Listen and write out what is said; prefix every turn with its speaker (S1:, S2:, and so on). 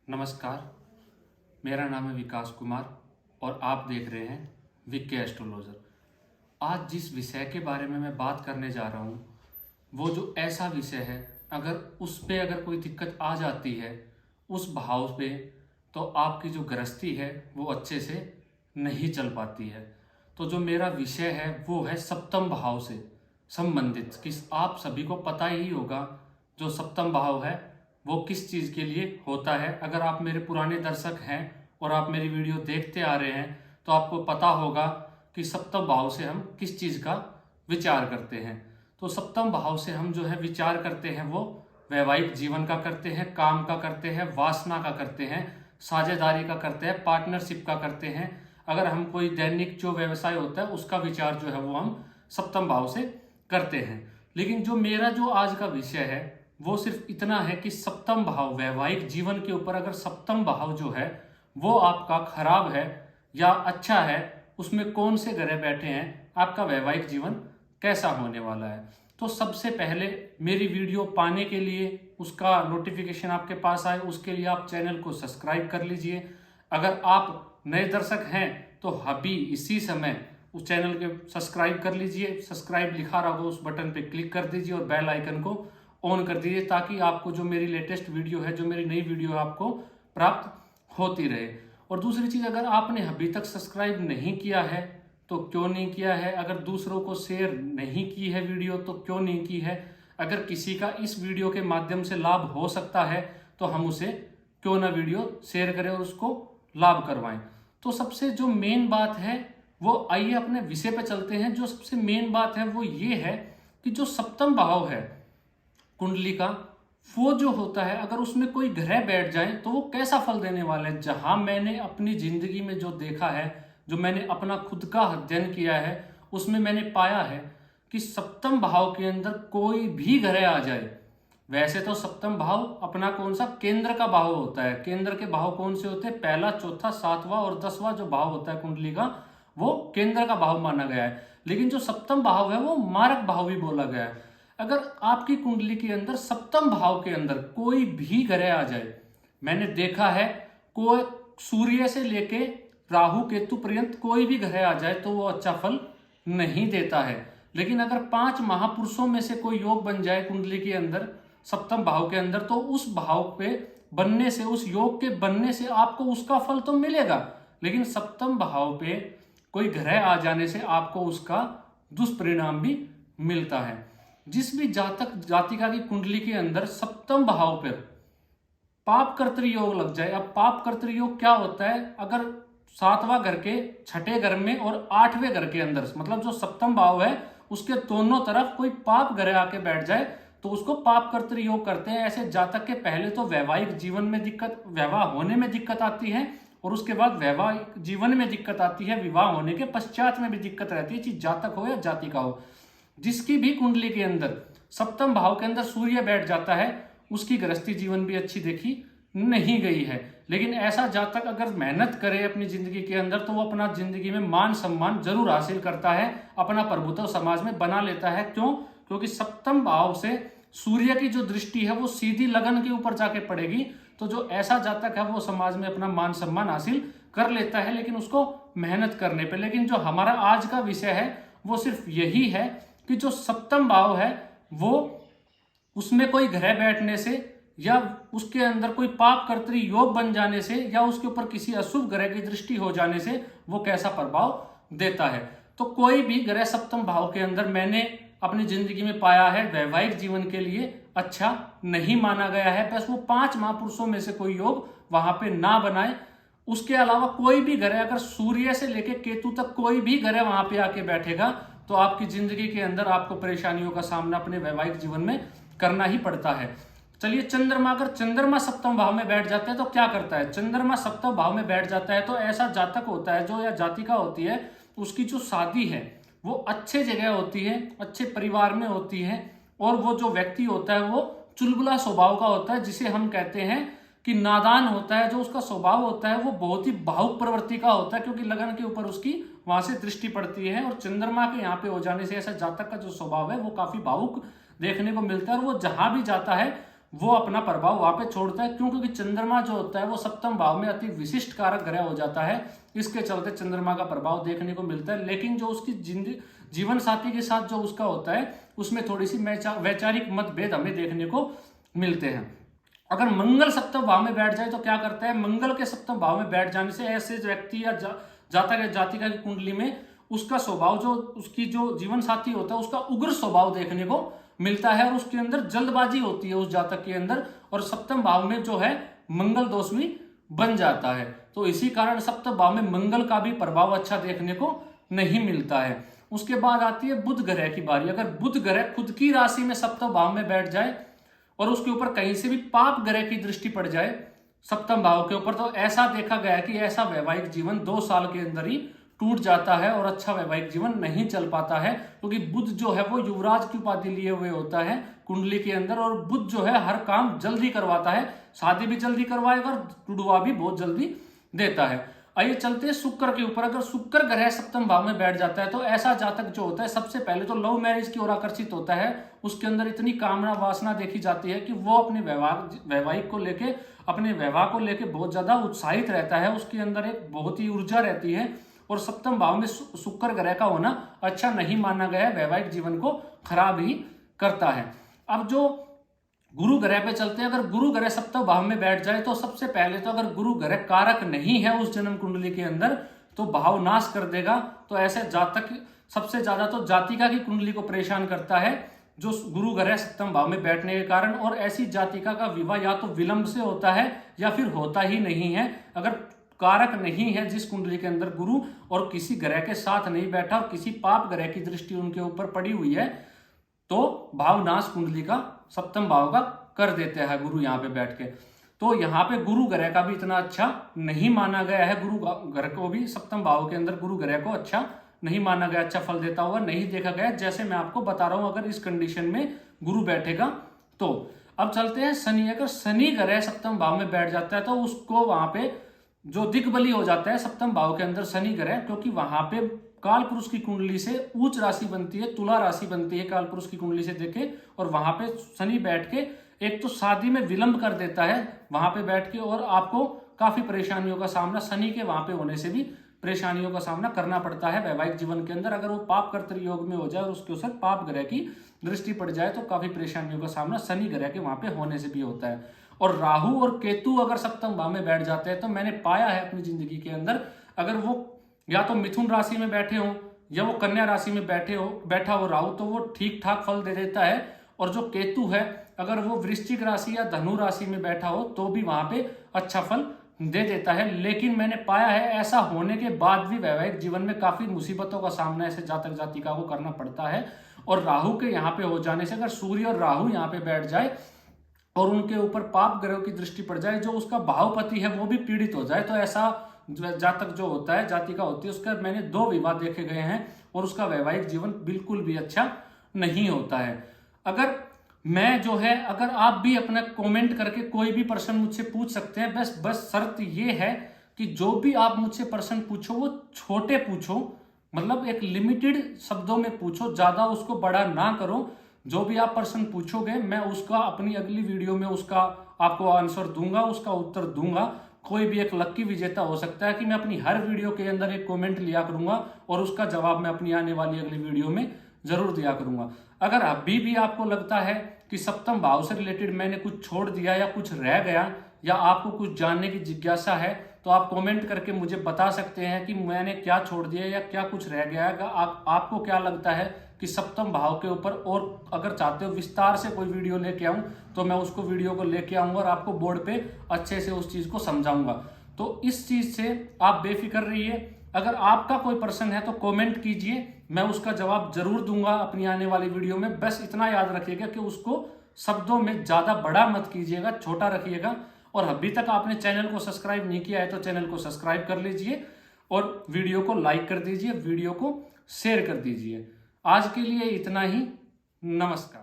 S1: नमस्कार, मेरा नाम है विकास कुमार और आप देख रहे हैं विके एस्ट्रोलॉजर। आज जिस विषय के बारे में मैं बात करने जा रहा हूँ वो जो ऐसा विषय है, अगर कोई दिक्कत आ जाती है उस भाव पे, तो आपकी जो गृहस्थी है वो अच्छे से नहीं चल पाती है। तो जो मेरा विषय है वो है सप्तम भाव से संबंधित। आप सभी को पता ही होगा जो सप्तम भाव है वो किस चीज़ के लिए होता है। अगर आप मेरे पुराने दर्शक हैं और आप मेरी वीडियो देखते आ रहे हैं तो आपको पता होगा कि सप्तम भाव से हम किस चीज़ का विचार करते हैं। तो सप्तम भाव से हम जो है विचार करते हैं वो वैवाहिक जीवन का करते हैं, काम का करते हैं, वासना का करते हैं, साझेदारी का करते हैं, पार्टनरशिप का करते हैं। अगर हम कोई दैनिक जो व्यवसाय होता है उसका विचार जो है वो हम सप्तम भाव से करते हैं। लेकिन जो मेरा जो आज का विषय है वो सिर्फ इतना है कि सप्तम भाव वैवाहिक जीवन के ऊपर, अगर सप्तम भाव जो है वो आपका खराब है या अच्छा है, उसमें कौन से ग्रह बैठे हैं, आपका वैवाहिक जीवन कैसा होने वाला है। तो सबसे पहले मेरी वीडियो पाने के लिए, उसका नोटिफिकेशन आपके पास आए, उसके लिए आप चैनल को सब्सक्राइब कर लीजिए। अगर आप नए दर्शक हैं तो अभी इसी समय उस चैनल के सब्सक्राइब कर लीजिए। सब्सक्राइब लिखा रहा होगा उस बटन पे क्लिक कर दीजिए और बेल आइकन को ऑन कर दीजिए, ताकि आपको जो मेरी लेटेस्ट वीडियो है, जो मेरी नई वीडियो है, आपको प्राप्त होती रहे। और दूसरी चीज़, अगर आपने अभी तक सब्सक्राइब नहीं किया है तो क्यों नहीं किया है, अगर दूसरों को शेयर नहीं की है वीडियो तो क्यों नहीं की है, अगर किसी का इस वीडियो के माध्यम से लाभ हो सकता है तो हम उसे क्यों ना वीडियो शेयर करें और उसको लाभ करवाएं। तो सबसे जो मेन बात है वो, आइए अपने विषय पे चलते हैं। जो सबसे मेन बात है वो ये है कि जो सप्तम भाव है कुंडली का, वो जो होता है, अगर उसमें कोई ग्रह बैठ जाए तो वो कैसा फल देने वाला है। जहां मैंने अपनी जिंदगी में जो देखा है, जो मैंने अपना खुद का अध्ययन किया है, उसमें मैंने पाया है कि सप्तम भाव के अंदर कोई भी ग्रह आ जाए, वैसे तो सप्तम भाव अपना कौन सा केंद्र का भाव होता है। केंद्र के भाव कौन से होते हैं? पहला, चौथा, सातवां और 10वां जो भाव होता है कुंडली का, वो केंद्र का भाव माना गया है। लेकिन जो सप्तम भाव है वो मारक भाव भी बोला गया है। अगर आपकी कुंडली के अंदर सप्तम भाव के अंदर कोई भी ग्रह आ जाए, मैंने देखा है कोई सूर्य से लेके राहु केतु पर्यंत कोई भी ग्रह आ जाए तो वो अच्छा फल नहीं देता है। लेकिन अगर 5 महापुरुषों में से कोई योग बन जाए कुंडली के अंदर सप्तम भाव के अंदर, तो उस भाव पे बनने से, उस योग के बनने से आपको उसका फल तो मिलेगा, लेकिन सप्तम भाव पे कोई ग्रह आ जाने से आपको उसका दुष्परिणाम भी मिलता है। जिस भी जातक जातिका की कुंडली के अंदर सप्तम भाव पर पाप कर्तृ योग लग जाए। अब पाप कर्तृ योग क्या होता है? अगर 7वां घर के 6ठे घर में और 8वें घर के अंदर, मतलब जो सप्तम भाव है उसके दोनों तरफ कोई पाप ग्रह आके बैठ जाए तो उसको पाप कर्तृ योग करते हैं। ऐसे जातक के पहले तो वैवाहिक जीवन में दिक्कत, विवाह होने में दिक्कत आती है, और उसके बाद वैवाहिक जीवन में दिक्कत आती है, विवाह होने के पश्चात में भी दिक्कत रहती है, चाहे जातक हो या जातिका हो। जिसकी भी कुंडली के अंदर सप्तम भाव के अंदर सूर्य बैठ जाता है उसकी गृहस्थी जीवन भी अच्छी देखी नहीं गई है। लेकिन ऐसा जातक अगर मेहनत करे अपनी जिंदगी के अंदर तो वो अपना जिंदगी में मान सम्मान जरूर हासिल करता है, अपना प्रभुत्व समाज में बना लेता है। क्यों? क्योंकि सप्तम भाव से सूर्य की जो दृष्टि है वो सीधी लगन के ऊपर जाके पड़ेगी। तो जो ऐसा जातक है वो समाज में अपना मान सम्मान हासिल कर लेता है, लेकिन उसको मेहनत करने पे। लेकिन जो हमारा आज का विषय है वो सिर्फ यही है कि जो सप्तम भाव है वो, उसमें कोई ग्रह बैठने से या उसके अंदर कोई पाप कर्तृ योग बन जाने से या उसके ऊपर किसी अशुभ ग्रह की दृष्टि हो जाने से वो कैसा प्रभाव देता है। तो कोई भी ग्रह सप्तम भाव के अंदर मैंने अपनी जिंदगी में पाया है वैवाहिक जीवन के लिए अच्छा नहीं माना गया है। बस वो 5 महापुरुषों में से कोई योग वहां पे ना बनाए। उसके अलावा कोई भी ग्रह, अगर सूर्य से लेकर केतु तक कोई भी ग्रह वहां पे आके बैठेगा तो आपकी जिंदगी के अंदर आपको परेशानियों का सामना अपने वैवाहिक जीवन में करना ही पड़ता है। चलिए, चंद्रमा, अगर चंद्रमा सप्तम भाव में बैठ जाता है तो क्या करता है? चंद्रमा सप्तम भाव में बैठ जाता है तो ऐसा जातक होता है जो, या जातिका होती है, उसकी जो शादी है वो अच्छे जगह होती है, अच्छे परिवार में होती है, और वो जो व्यक्ति होता है वो चुलबुला स्वभाव का होता है, जिसे हम कहते हैं कि नादान होता है। जो उसका स्वभाव होता है वो बहुत ही भावुक प्रवृत्ति का होता है, क्योंकि लगन के ऊपर उसकी वहां से दृष्टि पड़ती है। और चंद्रमा के यहाँ पे हो जाने से ऐसा जातक का जो स्वभाव है वो काफी भावुक देखने को मिलता है, और वो जहां भी जाता है वो अपना प्रभाव वहां पे छोड़ता है। क्यों? क्योंकि चंद्रमा जो होता है वो सप्तम भाव में अति विशिष्ट कारक ग्रह हो जाता है, इसके चलते चंद्रमा का प्रभाव देखने को मिलता है। लेकिन जो उसकी जीवन साथी के साथ जो उसका होता है उसमें थोड़ी सी वैचारिक मतभेद हमें देखने को मिलते हैं। अगर मंगल सप्तम भाव में बैठ जाए तो क्या करता है? मंगल के सप्तम भाव में बैठ जाने से ऐसे व्यक्ति या जातक या जातिका की कुंडली में उसका स्वभाव, जो उसकी जो जीवन साथी होता है उसका उग्र स्वभाव देखने को मिलता है और उसके अंदर जल्दबाजी होती है उस जातक के अंदर, और सप्तम भाव में जो है मंगल दोष भी बन जाता है। तो इसी कारण सप्तम भाव में मंगल का भी प्रभाव अच्छा देखने को नहीं मिलता है। उसके बाद आती है बुध ग्रह की बारी। अगर बुध ग्रह खुद की राशि में सप्तम भाव में बैठ जाए और उसके ऊपर कहीं से भी पाप ग्रह की दृष्टि पड़ जाए सप्तम भाव के ऊपर, तो ऐसा देखा गया है कि ऐसा वैवाहिक जीवन 2 साल के अंदर ही टूट जाता है और अच्छा वैवाहिक जीवन नहीं चल पाता है। क्योंकि बुध जो है वो युवराज की उपाधि लिए हुए होता है कुंडली के अंदर, और बुध जो है हर काम जल्दी करवाता है, शादी भी जल्दी करवाएगा और टुडवा भी बहुत जल्दी देता है। आइए चलते हैं शुक्र के ऊपर। अगर शुक्र ग्रह सप्तम भाव में बैठ जाता है तो ऐसा जातक जो होता है सबसे पहले तो लव मैरिज की ओर आकर्षित होता है। उसके अंदर इतनी कामना वासना देखी जाती है कि वो अपने वैवाहिक को लेके, अपने वैवाह को लेके बहुत ज्यादा उत्साहित रहता है। उसके अंदर एक बहुत ही ऊर्जा रहती है और सप्तम भाव में शुक्र ग्रह का होना अच्छा नहीं माना गया है, वैवाहिक जीवन को खराब ही करता है। अब जो गुरु ग्रह पे चलते हैं। अगर गुरु ग्रह सप्तम भाव में बैठ जाए तो सबसे पहले तो अगर गुरु ग्रह कारक नहीं है उस जन्म कुंडली के अंदर तो भाव नाश कर देगा। तो ऐसे जातक सबसे ज्यादा तो जातिका की कुंडली को परेशान करता है जो गुरु ग्रह सप्तम भाव में बैठने के कारण, और ऐसी जातिका का विवाह या तो विलंब से होता है या फिर होता ही नहीं है। अगर कारक नहीं है जिस कुंडली के अंदर गुरु और किसी ग्रह के साथ नहीं बैठा और किसी पाप ग्रह की दृष्टि उनके ऊपर पड़ी हुई है तो भाव नाश कुंडली का सप्तम भाव का कर देते हैं गुरु यहाँ पे बैठ के। तो यहाँ पे गुरु ग्रह का भी इतना अच्छा नहीं माना गया है। गुरु ग्रह को भी सप्तम भाव के अंदर गुरु ग्रह को अच्छा नहीं माना गया, अच्छा फल देता हुआ नहीं देखा गया, जैसे मैं आपको बता रहा हूं अगर इस कंडीशन में गुरु बैठेगा तो। अब चलते हैं शनि। अगर शनि ग्रह सप्तम भाव में बैठ जाता है तो उसको वहां पे जो दिग्बली हो जाता है सप्तम भाव के अंदर शनि ग्रह, क्योंकि वहां पे काल पुरुष की कुंडली से उच्च राशि बनती है, तुला राशि बनती है काल पुरुष की कुंडली से देखे, और वहां पे शनि बैठ के एक तो शादी में विलंब कर देता है वहां पे बैठ के, और आपको काफी परेशानियों का सामना शनि के वहां पे होने से भी परेशानियों का सामना करना पड़ता है वैवाहिक जीवन के अंदर। अगर वो पाप कर्तृ योग में हो जाए और उसके ऊपर पाप ग्रह की दृष्टि पड़ जाए तो काफी परेशानियों का सामना शनि ग्रह के वहां पे होने से भी होता है। और राहु और केतु अगर सप्तम भाव में बैठ जाते हैं तो मैंने पाया है अपनी जिंदगी के अंदर, अगर वो या तो मिथुन राशि में बैठे हो या वो कन्या राशि में बैठा हो राहु, तो वो ठीक ठाक फल दे देता है। और जो केतु है अगर वो वृश्चिक राशि या धनु राशि में बैठा हो तो भी वहां पे अच्छा फल दे देता है। लेकिन मैंने पाया है ऐसा होने के बाद भी वैवाहिक जीवन में काफी मुसीबतों का सामना ऐसे जातक जातिका को करना पड़ता है। और राहु के यहाँ पे हो जाने से, अगर सूर्य और राहु यहाँ पे बैठ जाए और उनके ऊपर पाप ग्रह की दृष्टि पड़ जाए, जो उसका भावपति है वो भी पीड़ित हो जाए, तो ऐसा जातक जो होता है, जातिका होती है, उसका मैंने 2 विवाह देखे गए हैं और उसका वैवाहिक जीवन बिल्कुल भी अच्छा नहीं होता है। अगर मैं जो है, अगर आप भी अपना कमेंट करके कोई भी प्रश्न मुझसे पूछ सकते हैं, बस शर्त ये है कि जो भी आप मुझसे प्रश्न पूछो वो छोटे पूछो, मतलब एक लिमिटेड शब्दों में पूछो, ज्यादा उसको बड़ा ना करो। जो भी आप प्रश्न पूछोगे मैं उसका अपनी अगली वीडियो में उसका आपको आंसर दूंगा, उसका उत्तर दूंगा। कोई भी एक लक्की विजेता हो सकता है कि मैं अपनी हर वीडियो के अंदर एक कमेंट लिया करूंगा और उसका जवाब मैं अपनी आने वाली अगली वीडियो में जरूर दिया करूंगा। अगर अभी भी आपको लगता है कि सप्तम भाव से रिलेटेड मैंने कुछ छोड़ दिया या कुछ रह गया या आपको कुछ जानने की जिज्ञासा है तो आप कमेंट करके मुझे बता सकते हैं कि मैंने क्या छोड़ दिया या क्या कुछ रह गया है। आपको क्या लगता है कि सप्तम भाव के ऊपर, और अगर चाहते हो विस्तार से कोई वीडियो लेके आऊं तो मैं उसको वीडियो को लेके आऊंगा और आपको बोर्ड पे अच्छे से उस चीज को समझाऊंगा। तो इस चीज से आप बेफिक्र रहिए। अगर आपका कोई प्रश्न है तो कमेंट कीजिए, मैं उसका जवाब जरूर दूंगा अपनी आने वाली वीडियो में। बस इतना याद रखिएगा कि उसको शब्दों में ज्यादा बड़ा मत कीजिएगा, छोटा रखिएगा। और अभी तक आपने चैनल को सब्सक्राइब नहीं किया है तो चैनल को सब्सक्राइब कर लीजिए और वीडियो को लाइक कर दीजिए, वीडियो को शेयर कर दीजिए। आज के लिए इतना ही। नमस्कार।